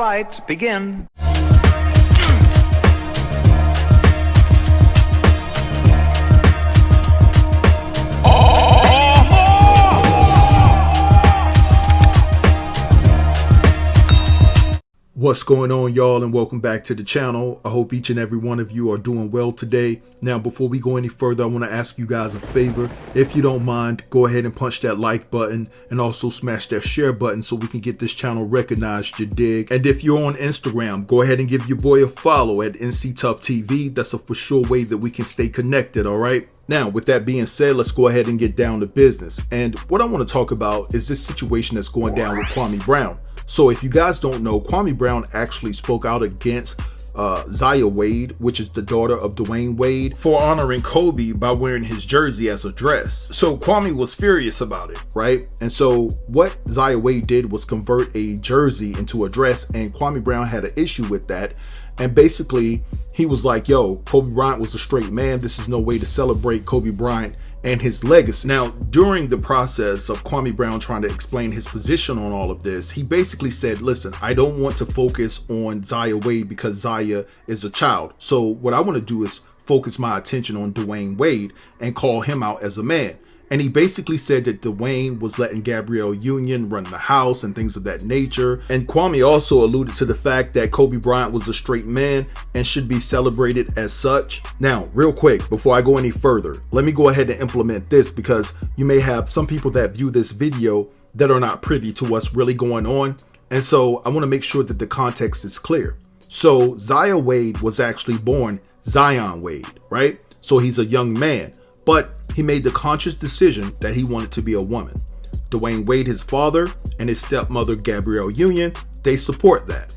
right, begin. What's going on, y'all, and welcome back to the channel. I hope each and every one of you are doing well today. Now, before we go any further, I want to ask you guys a favor. If you don't mind, go ahead and punch that like button and also smash that share button so we can get this channel recognized, you dig? And if you're on Instagram, go ahead and give your boy a follow at NCToughTV. That's a for sure way that we can stay connected, all right? Now, with that being said, let's go ahead and get down to business. And what I want to talk about is this situation that's going down with Kwame Brown. So if you guys don't know, Kwame Brown actually spoke out against Zaya Wade, which is the daughter of Dwayne Wade, for honoring Kobe by wearing his jersey as a dress. So Kwame was furious about it, right? And so what Zaya Wade did was convert a jersey into a dress, and Kwame Brown had an issue with that. And basically, he was like, yo, Kobe Bryant was a straight man. This is no way to celebrate Kobe Bryant and his legacy. Now, during the process of Kwame Brown trying to explain his position on all of this, he basically said, listen, I don't want to focus on Zaya Wade because Zaya is a child. So what I want to do is focus my attention on Dwayne Wade and call him out as a man. And he basically said that Dwayne was letting Gabrielle Union run the house and things of that nature. And Kwame also alluded to the fact that Kobe Bryant was a straight man and should be celebrated as such. Now, real quick, before I go any further, let me go ahead and implement this, because you may have some people that view this video that are not privy to what's really going on. And so I want to make sure that the context is clear. So Zaya Wade was actually born Zion Wade, right? So he's a young man, but he made the conscious decision that he wanted to be a woman. Dwayne Wade, his father, and his stepmother, Gabrielle Union, they support that.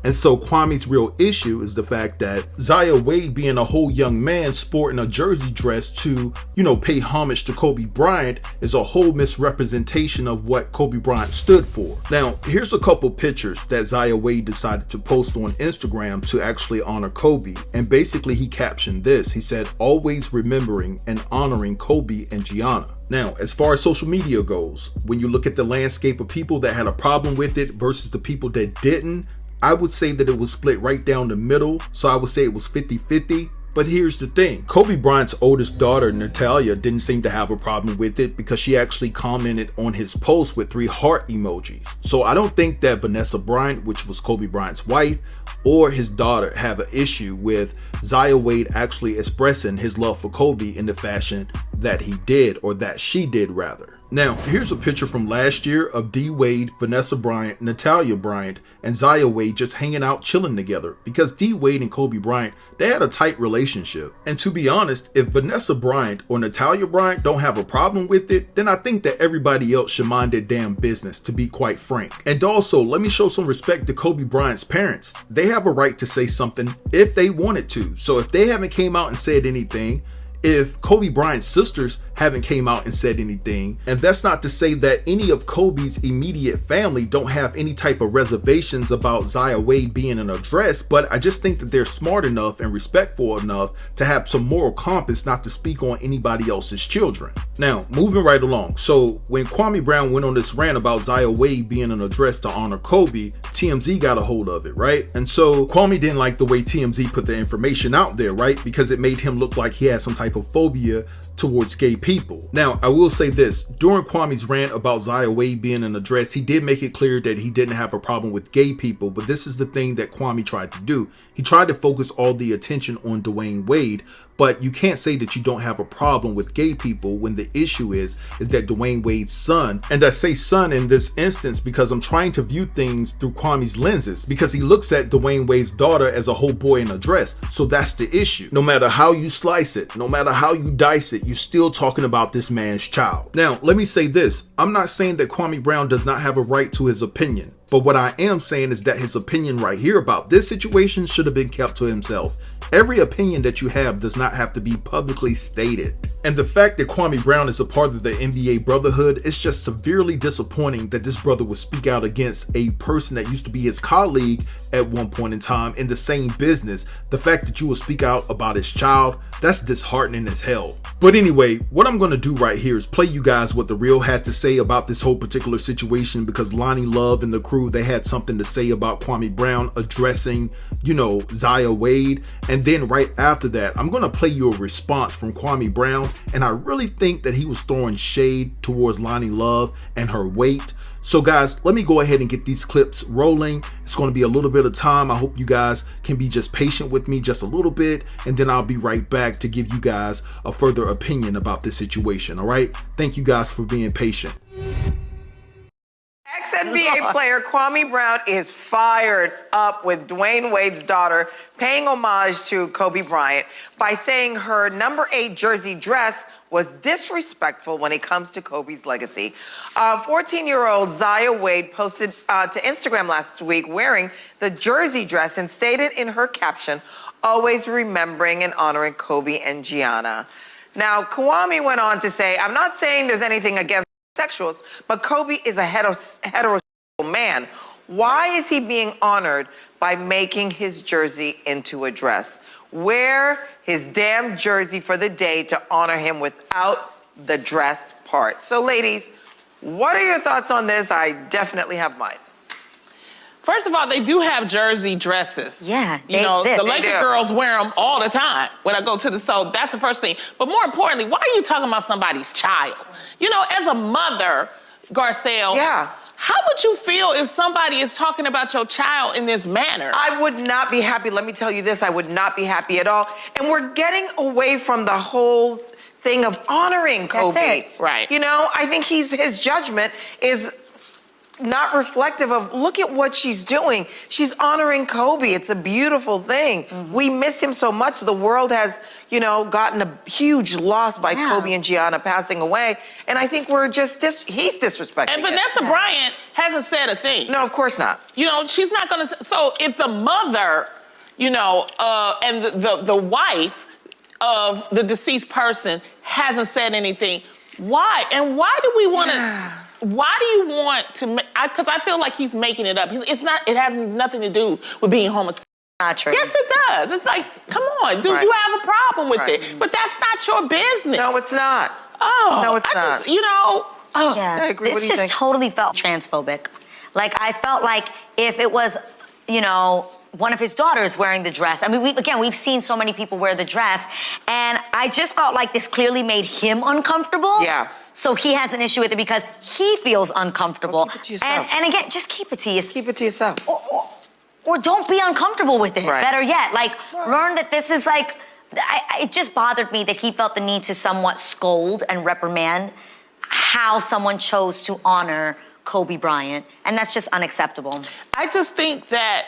And so Kwame's real issue is the fact that Zaya Wade, being a whole young man sporting a jersey dress to, pay homage to Kobe Bryant, is a whole misrepresentation of what Kobe Bryant stood for. Now, here's a couple pictures that Zaya Wade decided to post on Instagram to actually honor Kobe. And basically he captioned this. He said, always remembering and honoring Kobe and Gianna. Now, as far as social media goes, when you look at the landscape of people that had a problem with it versus the people that didn't, I would say that it was split right down the middle. So I would say it was 50-50. But here's the thing. Kobe Bryant's oldest daughter, Natalia, didn't seem to have a problem with it because she actually commented on his post with 3 heart emojis. So I don't think that Vanessa Bryant, which was Kobe Bryant's wife, or his daughter have an issue with Zaya Wade actually expressing his love for Kobe in the fashion that he did, or that she did rather. Now, here's a picture from last year of D Wade, Vanessa Bryant, Natalia Bryant, and Zaya Wade just hanging out chilling together, because D Wade and Kobe Bryant, they had a tight relationship. And to be honest, if Vanessa Bryant or Natalia Bryant don't have a problem with it, then I think that everybody else should mind their damn business, to be quite frank. And also, let me show some respect to Kobe Bryant's parents. They have a right to say something if they wanted to. So if they haven't came out and said anything, if Kobe Bryant's sisters haven't came out and said anything, and that's not to say that any of Kobe's immediate family don't have any type of reservations about Zaya Wade being in a dress, but I just think that they're smart enough and respectful enough to have some moral compass not to speak on anybody else's children. Now, moving right along. So when Kwame Brown went on this rant about Zaya Wade being in a dress to honor Kobe, TMZ got a hold of it, right? And so Kwame didn't like the way TMZ put the information out there, right? Because it made him look like he had some type of phobia towards gay people. Now, I will say this, during Kwame's rant about Zaya Wade being in a dress, he did make it clear that he didn't have a problem with gay people, but this is the thing that Kwame tried to do. He tried to focus all the attention on Dwayne Wade, but you can't say that you don't have a problem with gay people when the issue is that Dwayne Wade's son, and I say son in this instance because I'm trying to view things through Kwame's lenses, because he looks at Dwayne Wade's daughter as a whole boy in a dress. So that's the issue. No matter how you slice it, no matter how you dice it, you're still talking about this man's child. Now, let me say this. I'm not saying that Kwame Brown does not have a right to his opinion. But what I am saying is that his opinion right here about this situation should have been kept to himself. Every opinion that you have does not have to be publicly stated. And the fact that Kwame Brown is a part of the NBA Brotherhood, it's just severely disappointing that this brother would speak out against a person that used to be his colleague at one point in time in the same business. The fact that you will speak out about his child, that's disheartening as hell. But anyway, what I'm going to do right here is play you guys what The Real had to say about this whole particular situation, because LONI Love and the crew, they had something to say about Kwame Brown addressing, Zaya Wade. And then right after that, I'm going to play you a response from Kwame Brown. And I really think that he was throwing shade towards LONI Love and her weight. So guys, let me go ahead and get these clips rolling. It's going to be a little bit of time. I hope you guys can be just patient with me just a little bit, and then I'll be right back to give you guys a further opinion about this situation. All right. Thank you guys for being patient. Ex-NBA player Kwame Brown is fired up with Dwayne Wade's daughter paying homage to Kobe Bryant by saying her number 8 jersey dress was disrespectful when it comes to Kobe's legacy. 14-year-old Zaya Wade posted to Instagram last week wearing the jersey dress and stated in her caption, "Always remembering and honoring Kobe and Gianna." Now, Kwame went on to say, "I'm not saying there's anything against sexuals, but Kobe is a heterosexual man. Why is he being honored by making his jersey into a dress? Wear his damn jersey for the day to honor him without the dress part." So ladies, what are your thoughts on this? I definitely have mine. First of all, they do have jersey dresses. Yeah, the Lakers girls wear them all the time when I go to the so that's the first thing. But more importantly, why are you talking about somebody's child? As a mother, Garcelle, how would you feel if somebody is talking about your child in this manner? I would not be happy. Let me tell you this, I would not be happy at all. And we're getting away from the whole thing of honoring Kobe. That's it. Right. I think his judgment is not reflective of, look at what she's doing. She's honoring Kobe. It's a beautiful thing. Mm-hmm. We miss him so much. The world has, gotten a huge loss by Kobe and Gianna passing away. And I think we're just, he's disrespecting And Vanessa Bryant hasn't said a thing. No, of course not. She's not going to. So if the mother, and the wife of the deceased person hasn't said anything, why? And why do we want to... Why do you want to make, because I feel like he's making it up. It has nothing to do with being homosexual. Not true. Yes, it does. It's like, come on, dude, you have a problem with it. But that's not your business. No, it's not. Oh. No, it's not. Yeah, I agree. This just totally felt transphobic. Like, I felt like if it was, one of his daughters wearing the dress. I mean, we've seen so many people wear the dress, and I just felt like this clearly made him uncomfortable. Yeah. So he has an issue with it because he feels uncomfortable. Well, keep it to yourself. And again, just keep it to yourself. Keep it to yourself. Or don't be uncomfortable with it. Right. Better yet, learn that this is it just bothered me that he felt the need to somewhat scold and reprimand how someone chose to honor Kobe Bryant. And that's just unacceptable. I just think that,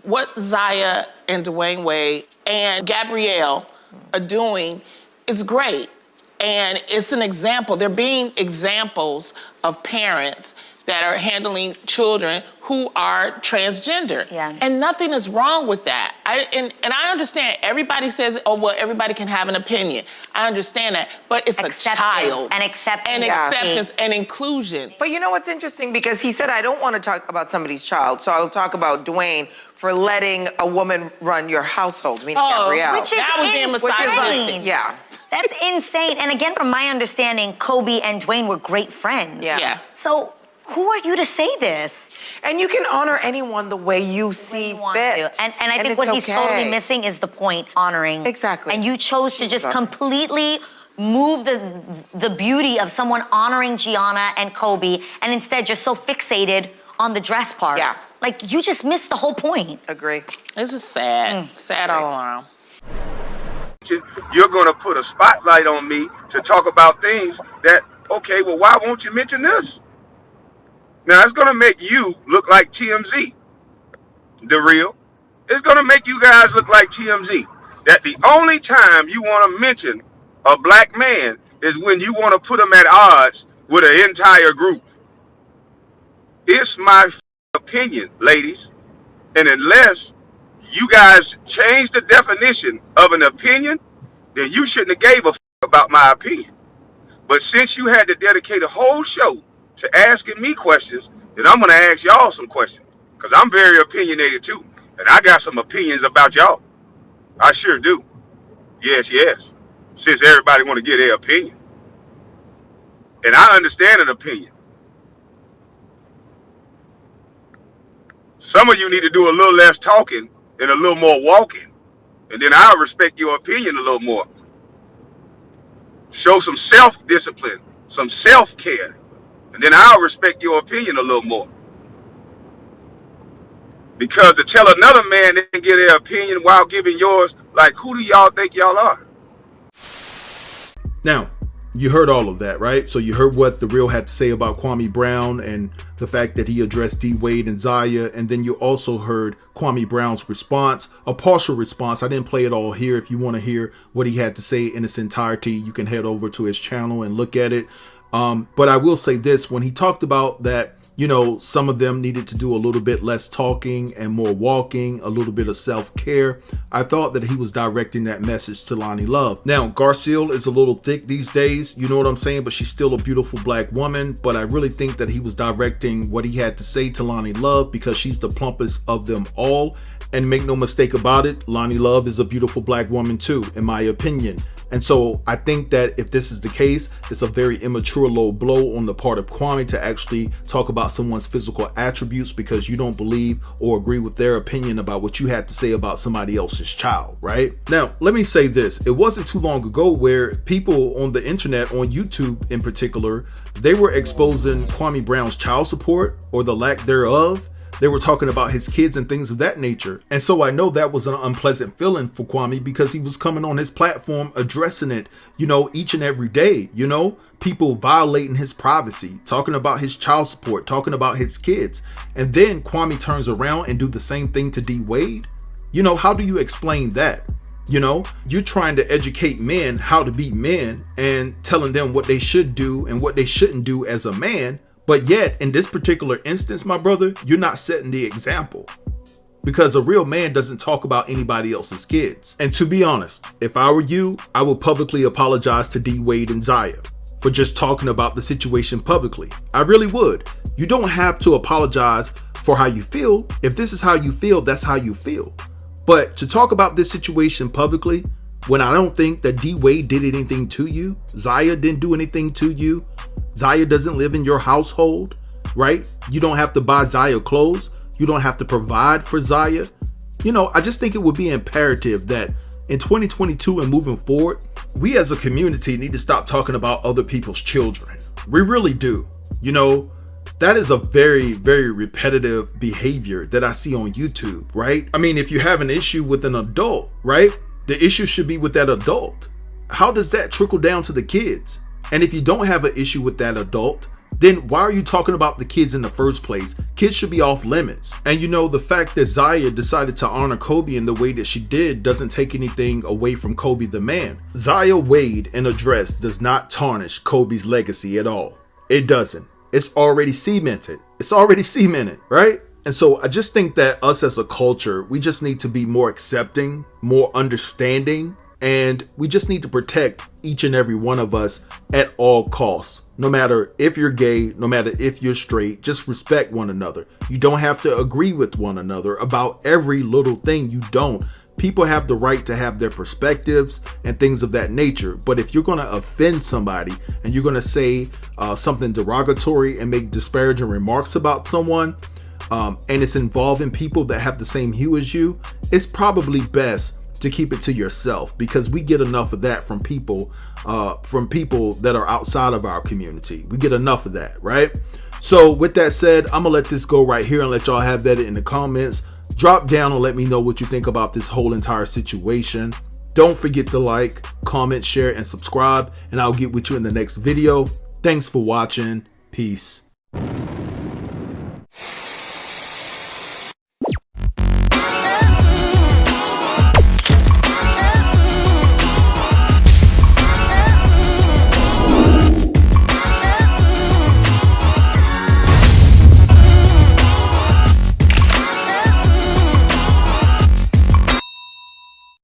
what Zaya and Dwayne Wade and Gabrielle are doing is great. And it's an example. They're being examples of parents that are handling children who are transgender. Yeah. And nothing is wrong with that. And I understand everybody says, oh, well, everybody can have an opinion. I understand that. But it's Acceptance a child. and acceptance. And acceptance and inclusion. But you know what's interesting? Because he said, I don't want to talk about somebody's child, so I'll talk about Dwayne for letting a woman run your household, meaning Gabrielle. Which is insane. Yeah. That's insane. And again, from my understanding, Kobe and Dwayne were great friends. Yeah. So who are you to say this? And you can honor anyone the way you see fit. And I think what he's totally missing is the point, honoring. Exactly. And you chose to just completely move the beauty of someone honoring Gianna and Kobe, and instead you're so fixated on the dress part. Yeah. Like, you just missed the whole point. Agree. This is sad. Sad all around. You're going to put a spotlight on me to talk about things that, okay, well, why won't you mention this? Now, it's going to make you look like TMZ, The Real. It's going to make you guys look like TMZ. That the only time you want to mention a black man is when you want to put him at odds with an entire group. It's my opinion, ladies. And unless you guys change the definition of an opinion then you shouldn't have gave a about my opinion. But since you had to dedicate a whole show to asking me questions, then I'm gonna ask y'all some questions. Cause I'm very opinionated too. And I got some opinions about y'all. I sure do. Yes, yes. Since everybody wanna get their opinion. And I understand an opinion. Some of you need to do a little less talking and a little more walking. And then I'll respect your opinion a little more. Show some self-discipline, some self-care. And then I'll respect your opinion a little more. Because to tell another man they can get their opinion while giving yours, like, who do y'all think y'all are? Now, you heard all of that, right? So you heard what The Real had to say about Kwame Brown and the fact that he addressed D Wade and Zaya. And then you also heard Kwame Brown's response, a partial response. I didn't play it all here. If you want to hear what he had to say in its entirety, you can head over to his channel and look at it. But I will say this, when he talked about that, you know, some of them needed to do a little bit less talking and more walking, a little bit of self-care. I thought that he was directing that message to LONI Love. Now, Garcelle is a little thick these days, you know what I'm saying? But she's still a beautiful black woman. But I really think that he was directing what he had to say to LONI Love because she's the plumpest of them all. And make no mistake about it, LONI Love is a beautiful black woman too, in my opinion. And so I think that if this is the case, it's a very immature low blow on the part of Kwame to actually talk about someone's physical attributes because you don't believe or agree with their opinion about what you had to say about somebody else's child, right? Now, let me say this. It wasn't too long ago where people on the internet, on YouTube in particular, they were exposing Kwame Brown's child support or the lack thereof. They were talking about his kids and things of that nature. And so I know that was an unpleasant feeling for Kwame because he was coming on his platform addressing it, you know, each and every day, you know, people violating his privacy, talking about his child support, talking about his kids. And then Kwame turns around and do the same thing to D Wade. You know, how do you explain that? You know, you're trying to educate men how to be men and telling them what they should do and what they shouldn't do as a man. But yet, in this particular instance, my brother, you're not setting the example. Because a real man doesn't talk about anybody else's kids. And to be honest, if I were you, I would publicly apologize to D Wade and Zaya for just talking about the situation publicly. I really would. You don't have to apologize for how you feel. If this is how you feel, that's how you feel. But to talk about this situation publicly, when I don't think that D Wade did anything to you, Zaya didn't do anything to you, Zaya doesn't live in your household, right? You don't have to buy Zaya clothes. You don't have to provide for Zaya. You know, I just think it would be imperative that in 2022 and moving forward, we as a community need to stop talking about other people's children. We really do. You know, that is a very, very repetitive behavior that I see on YouTube, right? I mean, if you have an issue with an adult, right? The issue should be with that adult. How does that trickle down to the kids? And if you don't have an issue with that adult, then why are you talking about the kids in the first place? Kids should be off limits. And you know, the fact that Zaya decided to honor Kobe in the way that she did doesn't take anything away from Kobe the man. Zaya Wade in a dress does not tarnish Kobe's legacy at all. It doesn't. It's already cemented. It's already cemented, right? And so I just think that us as a culture, we just need to be more accepting, more understanding, and we just need to protect each and every one of us at all costs. No matter if you're gay, no matter if you're straight, just respect one another. You don't have to agree with one another about every little thing. You don't. People have the right to have their perspectives and things of that nature. But if you're going to offend somebody and you're going to say something derogatory and make disparaging remarks about someone, and it's involving people that have the same hue as you, it's probably best to keep it to yourself, because we get enough of that from people that are outside of our community. We get enough of that, right? So with that said, I'm gonna let this go right here and let y'all have that in the comments. Drop down and let me know what you think about this whole entire situation. Don't forget to like, comment, share, and subscribe, and I'll get with you in the next video. Thanks for watching. Peace.